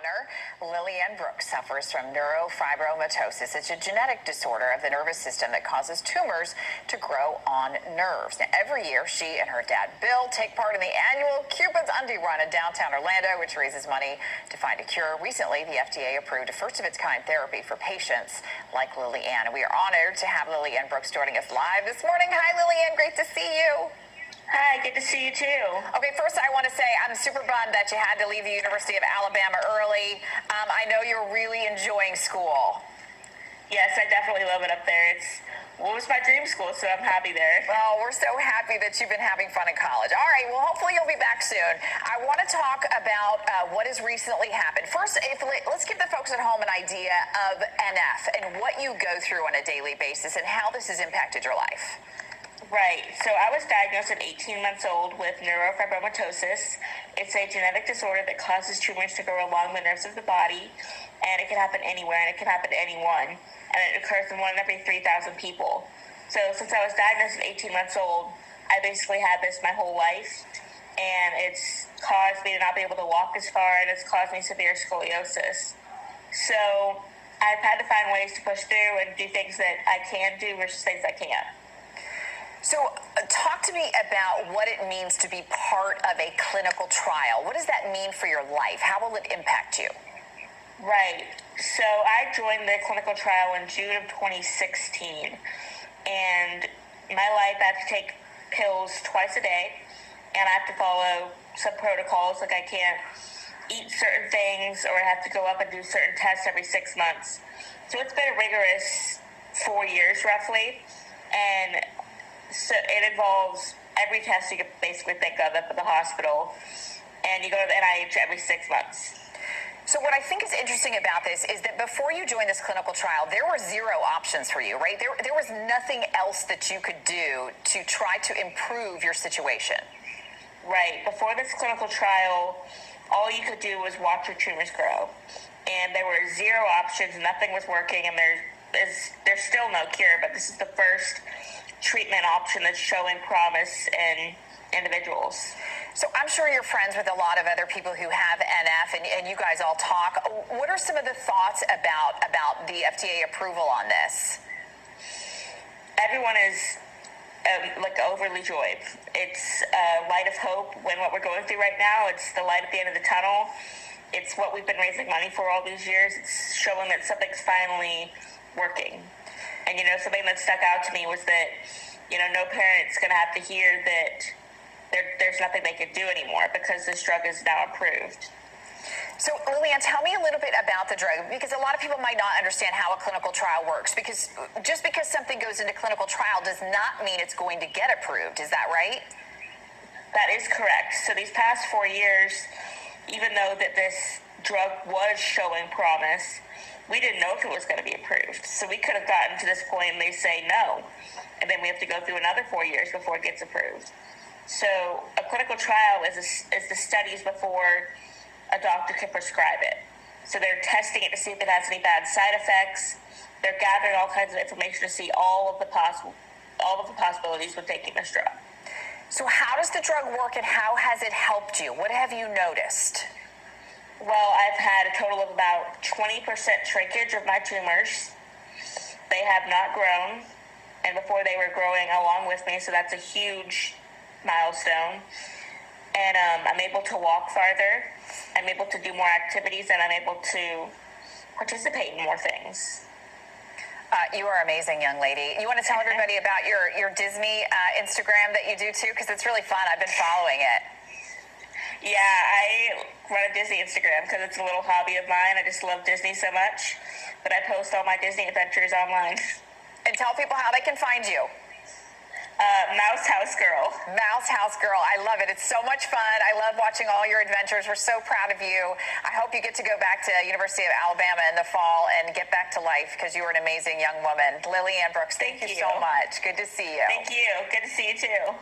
honor. Lilly Ann Brooks suffers from neurofibromatosis. It's a genetic disorder of the nervous system that causes tumors to grow on nerves. Now, every year, she and her dad, Bill, take part in the annual Cupid's Undie Run in downtown Orlando, which raises money to find a cure. Recently, the FDA approved a first-of-its-kind therapy for patients like Lilly Ann. And we are honored to have Lilly Ann Brooks joining us live this morning. Hi, Lilly Ann. Great to see you. Hi, good to see you too. Okay, first I want to say I'm super bummed that you had to leave the University of Alabama early. I know you're really enjoying school. Yes, I definitely love it up there. It was my dream school, so I'm happy there. Well, we're so happy that you've been having fun in college. All right, well, hopefully you'll be back soon. I want to talk about what has recently happened. First, let's give the folks at home an idea of NF and what you go through on a daily basis and how this has impacted your life. Right. So I was diagnosed at 18 months old with neurofibromatosis. It's a genetic disorder that causes tumors to grow along the nerves of the body, and it can happen anywhere, and it can happen to anyone, and it occurs in 1 in every 3,000 people. So since I was diagnosed at 18 months old, I basically had this my whole life, and it's caused me to not be able to walk as far, and it's caused me severe scoliosis. So I've had to find ways to push through and do things that I can do versus things I can't. So talk to me about what it means to be part of a clinical trial. What does that mean for your life? How will it impact you? Right. So I joined the clinical trial in June of 2016. And my life, I have to take pills twice a day. And I have to follow some protocols, like I can't eat certain things or I have to go up and do certain tests every 6 months. So it's been a rigorous 4 years roughly. And so it involves every test you could basically think of at the hospital, and you go to the NIH every 6 months. So what I think is interesting about this is that before you joined this clinical trial, there were zero options for you, right? There was nothing else that you could do to try to improve your situation. Right. Before this clinical trial, all you could do was watch your tumors grow. And there were zero options, nothing was working, and there's still no cure, but this is the first treatment option that's showing promise in individuals. So I'm sure you're friends with a lot of other people who have NF, and you guys all talk. What are some of the thoughts about the FDA approval on this? Everyone is overly joyed. It's a light of hope when what we're going through right now. It's the light at the end of the tunnel. It's what we've been raising money for all these years. It's showing that something's finally working. And, something that stuck out to me was that, no parent's going to have to hear that there's nothing they can do anymore because this drug is now approved. So, Lilly Ann, tell me a little bit about the drug, because a lot of people might not understand how a clinical trial works, because just because something goes into clinical trial does not mean it's going to get approved. Is that right? That is correct. So these past 4 years, even though that this drug was showing promise, we didn't know if it was going to be approved. So we could have gotten to this point and they say no. And then we have to go through another 4 years before it gets approved. So a clinical trial is the studies before a doctor can prescribe it. So they're testing it to see if it has any bad side effects. They're gathering all kinds of information to see all of the possibilities with taking this drug. So how does the drug work and how has it helped you? What have you noticed? Well, I've had a total of about 20% shrinkage of my tumors. They have not grown, and before they were growing along with me, so that's a huge milestone. And I'm able to walk farther, I'm able to do more activities, and I'm able to participate in more things. You are amazing, young lady. You want to tell everybody about your Disney Instagram that you do too? Because it's really fun. I've been following it. Yeah, I run a Disney Instagram because it's a little hobby of mine. I just love Disney so much that I post all my Disney adventures online. And tell people how they can find you. Mouse House Girl. Mouse House Girl. I love it. It's so much fun. I love watching all your adventures. We're so proud of you. I hope you get to go back to University of Alabama in the fall and get back to life because you are an amazing young woman. Lilly Ann Brooks, thank you so much. Good to see you. Thank you. Good to see you too.